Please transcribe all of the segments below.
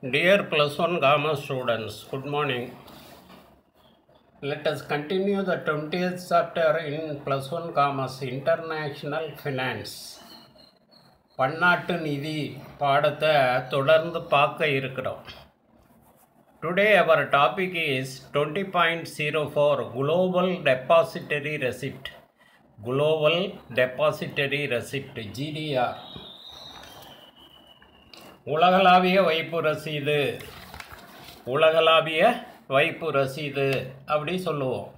Dear plus one Gamma students, good morning. Let us continue the 20th chapter in plus one Gamma's International Finance. பன்னாட்டு நிதி பாடத்தை தொடர்ந்து பார்க்க இருக்கிறோம். Today our topic is 20.04 Global Depository Receipt. Global Depository Receipt GDR. உலகளாவிய வைப்பு ரசீது, உலகளாவிய வைப்பு ரசீது அப்படி சொல்லுவோம்.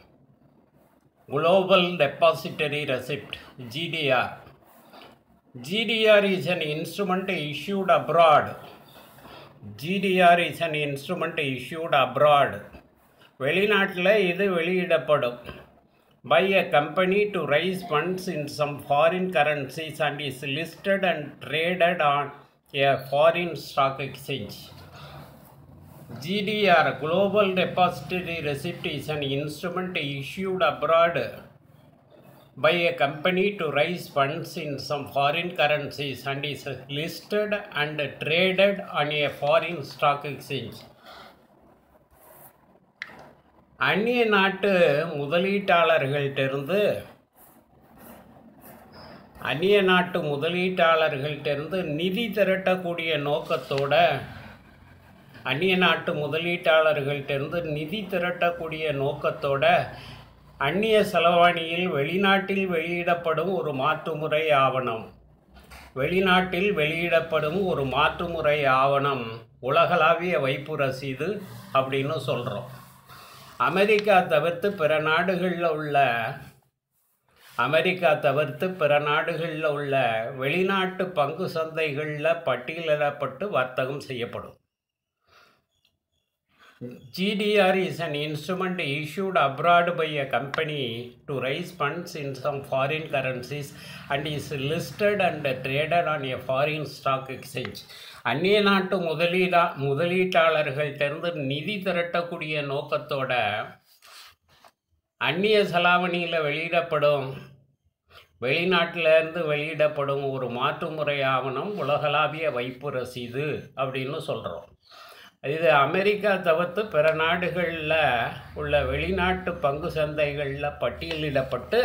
Global depository receipt GDR. GDR is an instrument issued abroad. GDR is an instrument issued abroad. வெளிநாட்டில் இது வெளியிடப்படும் by a company to raise funds in some foreign currencies and is listed and traded on a foreign stock exchange. GDR, Global Depository Receipt, is an instrument issued abroad by a company to raise funds in some foreign currencies and is listed and traded on a foreign stock exchange. அந்நிய நாட்டு முதலீட்டாளர்கள்ட்டிருந்து நிதி திரட்டக்கூடிய நோக்கத்தோட அந்நிய செலவாணியில் வெளிநாட்டில் வெளியிடப்படும் ஒரு மாற்றுமுறை ஆவணம் உலகளாவிய வைப்பு ரசீது அப்படின்னு சொல்கிறோம். அமெரிக்கா தவிர்த்து பிற நாடுகளில் உள்ள வெளிநாட்டு பங்கு சந்தைகளில் பட்டியலிடப்பட்டு வர்த்தகம் செய்யப்படும். GDR is an instrument issued abroad by a company to raise funds in some foreign currencies and is listed and traded on a foreign stock exchange. அந்நிய நாட்டு முதலீட்டாளர்கள்ட்டிருந்து நிதி திரட்டக்கூடிய நோக்கத்தோட அந்நிய செலாவணியில் வெளிநாட்டிலேருந்து வெளியிடப்படும் ஒரு மாற்றுமுறை ஆவணம் உலகளாவிய வைப்பு ரசீது அப்படின்னு சொல்கிறோம். இது அமெரிக்கா தவிர்த்து பிற நாடுகளில் உள்ள வெளிநாட்டு பங்கு சந்தைகளில் பட்டியலிடப்பட்டு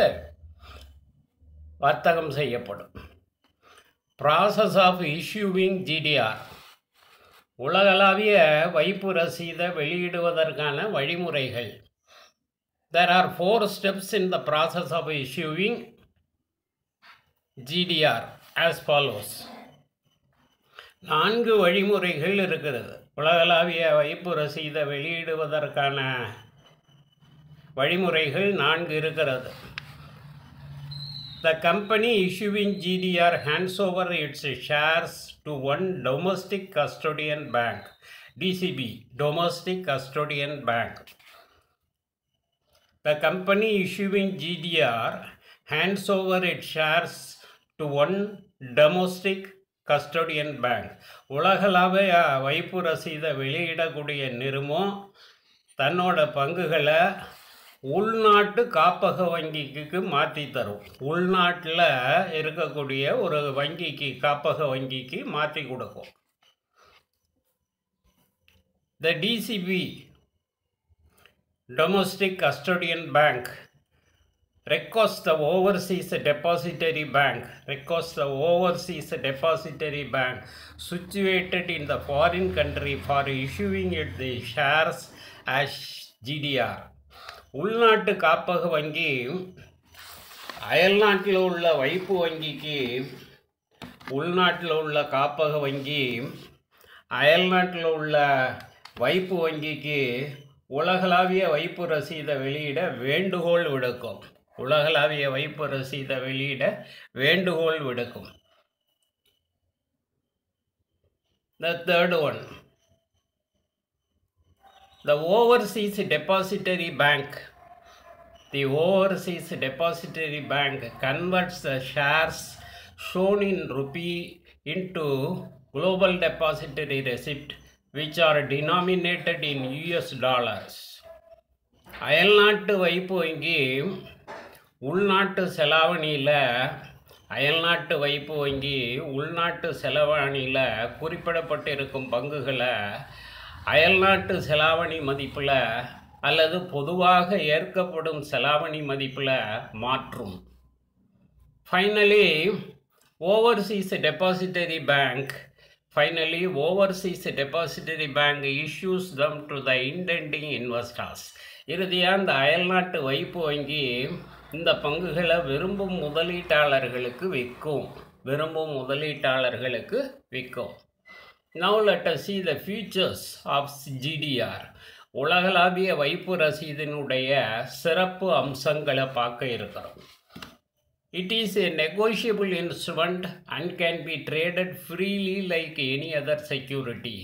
வர்த்தகம் செய்யப்படும். Process of issuing GDR. உலகளாவிய வைப்பு ரசீதை வெளியிடுவதற்கான வழிமுறைகள். There are 4 steps in the process of issuing GDR as follows. 4 வழிமுறைகள் இருக்கிறது. உலகளாவிய வைப்பு ரசீதை வெளியிடுவதற்கான வழிமுறைகள் 4 இருக்கிறது. The company issuing GDR hands over its shares to one domestic custodian bank, DCB, Domestic Custodian Bank. The company issuing GDR hands over its shares to one domestic custodian bank. உலகளாவிய வைப்பு ரசீதை வெளியிடக்கூடிய நிறுவனம் தன்னோட பங்குகளை உள்நாட்டு காப்பக வங்கிக்கு மாற்றி தரும். உள்நாட்டில் இருக்கக்கூடிய ஒரு காப்பக வங்கிக்கு மாற்றி கொடுக்கும். The DCB, Domestic Custodian Bank, requests the overseas depository bank situated in the foreign country for issuing it the shares as GDR. உள்நாட்டு காப்பக வங்கி அயல்நாட்டில் உள்ள வைப்பு வங்கிக்கு அயல்நாட்டில் உள்ள வைப்பு வங்கிக்கு உலகளாவிய வைப்பு ரசீதை வெளியிட வேண்டுகோள் விடுக்கும். The third one, the overseas depository bank. The overseas depository bank converts the shares shown in rupee into global depository receipt which are denominated in US dollars. அயல்நாட்டு வைப்பு வங்கி உள்நாட்டு செலாவணியில் அயல்நாட்டு வைப்பு வங்கி உள்நாட்டு செலாவணியில் குறிப்பிடப்பட்டிருக்கும் பங்குகளை அயல்நாட்டு செலாவணி மதிப்பில் அல்லது பொதுவாக ஏற்கப்படும் செலாவணி மதிப்பில் மாற்றும். Finally overseas depository bank issues them to the intending investors. இறுதியாக இந்த அயல்நாட்டு வைப்பு வங்கி இந்த பங்குகளை விரும்பும் முதலீட்டாளர்களுக்கு விற்கும். Now let us see the features of GDR. உலகளாவிய வைப்பு ரசீதினுடைய சிறப்பு அம்சங்களை பார்க்க இருக்கிறோம். It is a negotiable instrument and can be traded freely like any other security.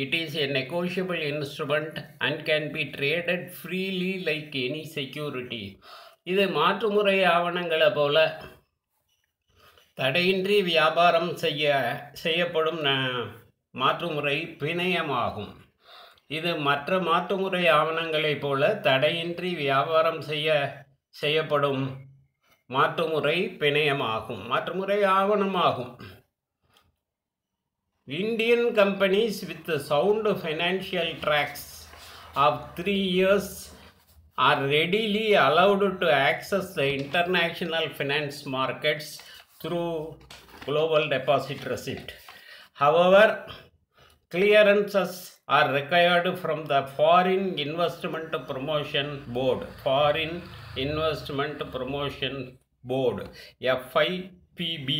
It is a negotiable instrument and can be traded freely like any security. இது மாற்றுமுறை ஆவணங்களை போல தடையின்றி வியாபாரம் செய்யப்படும் மாற்றுமுறை பிணையமாகும். இது மற்ற மாற்றுமுறை ஆவணங்களைப் போல தடையின்றி வியாபாரம் செய்யப்படும் மாற்றுமுறை ஆவணமாகும். Indian companies with sound financial tracks of 3 years are readily allowed to access the international finance markets through Global Deposit Receipt. However, clearances are required from the Foreign Investment Promotion Board, FIPB,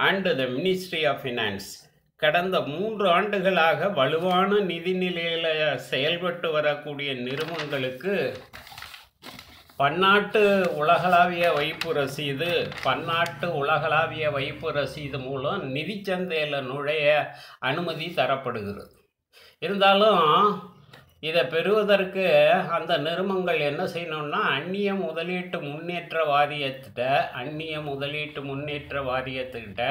and the Ministry of Finance. கடந்த 3 ஆண்டுகளாக வலுவான நிதி நிலையில் செயல்பட்டு வரக்கூடிய நிறுவனங்களுக்கு பன்னாட்டு உலகளாவிய வைப்பு ரசீது மூலம் நிதிச்சந்தையில் நுழைய அனுமதி தரப்படுகிறது. இருந்தாலும் இதை பெறுவதற்கு அந்த நிறுவனங்கள் என்ன செய்யணும்னா அந்நிய முதலீட்டு முன்னேற்ற வாரியத்துக்கிட்ட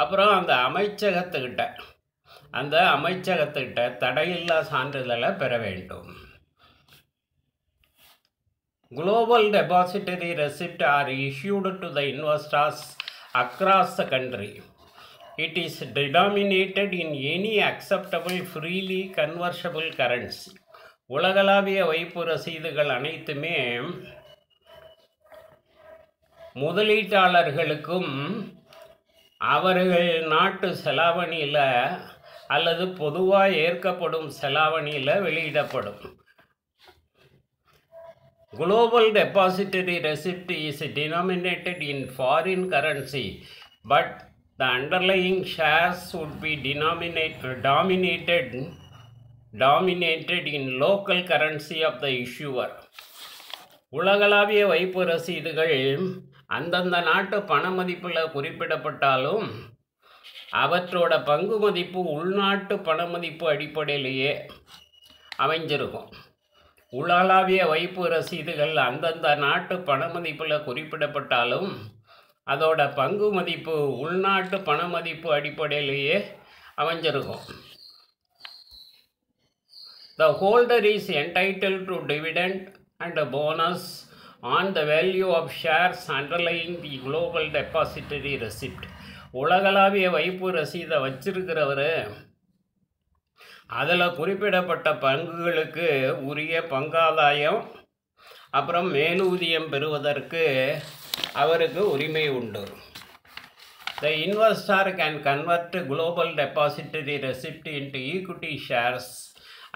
அப்புறம் அந்த அமைச்சகத்துக்கிட்ட தடையில்லா சான்றிதழை பெற வேண்டும். Global Depository Receipt are issued to the investors across the country. It is denominated in any acceptable freely convertible currency. உலகளாவிய வைப்பு ரசீதுகள் அனைத்துமே முதலீட்டாளர்களுக்கும் அவர்கள் நாட்டு செலாவணியில் அல்லது பொதுவாக ஏற்கப்படும் செலாவணியில் வெளியிடப்படும். Global Depository Receipt is denominated in foreign currency, but the underlying shares would be dominated in local currency of the issuer. உலகளாவிய வைப்பு ரசீதுகள் அந்தந்த நாட்டு பண மதிப்பில் குறிப்பிடப்பட்டாலும் அவற்றோட பங்கு மதிப்பு உள்நாட்டு பண மதிப்பு அடிப்படையிலேயே அமைஞ்சிருக்கும். உலகளாவிய வைப்பு ரசீதுகள் அந்தந்த நாட்டு பண மதிப்பில் குறிப்பிடப்பட்டாலும் அதோட பங்கு மதிப்பு உள்நாட்டு பண மதிப்பு அடிப்படையிலேயே அமைஞ்சிருக்கும். The holder is entitled to dividend and a bonus on the value of shares underlying the Global Depository Receipt. உலகளாவிய வைப்பு ரசீதை வச்சிருக்கிறவர் அதில் குறிப்பிடப்பட்ட பங்குகளுக்கு உரிய பங்காதாயம் அப்புறம் மேலூதியம் பெறுவதற்கு அவருக்கு உரிமை உண்டு. The investor can convert Global Depository Receipt into equity shares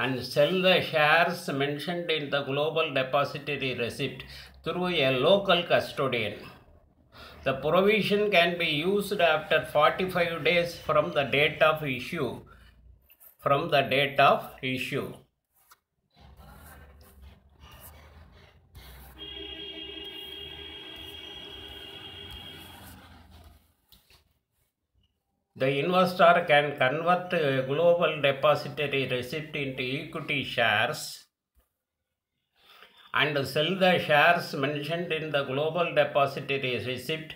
and sell the shares mentioned in the Global Depository Receipt through a local custodian. The provision can be used after 45 days from the date of issue. The investor can convert Global Depository Receipt into equity shares and sell the shares mentioned in the Global Depository Receipt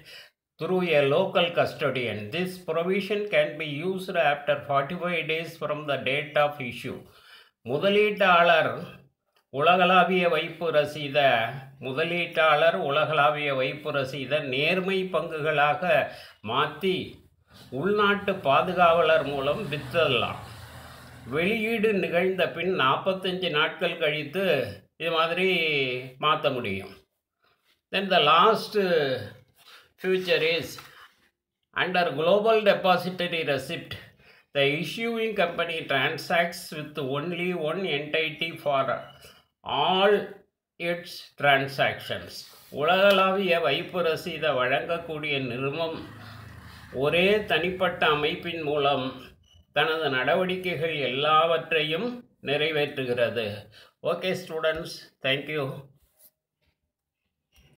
through a local custodian. This provision can be used after 45 days from the date of issue. முதலீட்டாளர் உலகளாவிய வைப்பு ரசீதை முதலீட்டாளர் உலகளாவிய வைப்பு ரசீதை நேர்மை பங்குகளாக மாற்றி உள்நாட்டு பாதுகாவலர் மூலம் விற்றலாம். வெளியீடு நிகழ்ந்த பின் 45 நாட்கள் கழித்து இது மாதிரி மாற்ற முடியும். Then the last feature is under global depository receipt, the issuing company transacts with only one entity for all its transactions. உலகளாவிய வைப்பு ரசீதை வழங்கக்கூடிய நிறுவனம் ஒரே தனிப்பட்ட அமைப்பின் மூலம் தனது நடவடிக்கைகள் எல்லாவற்றையும் நிறைவேற்றுகிறது. Okay students, thank you.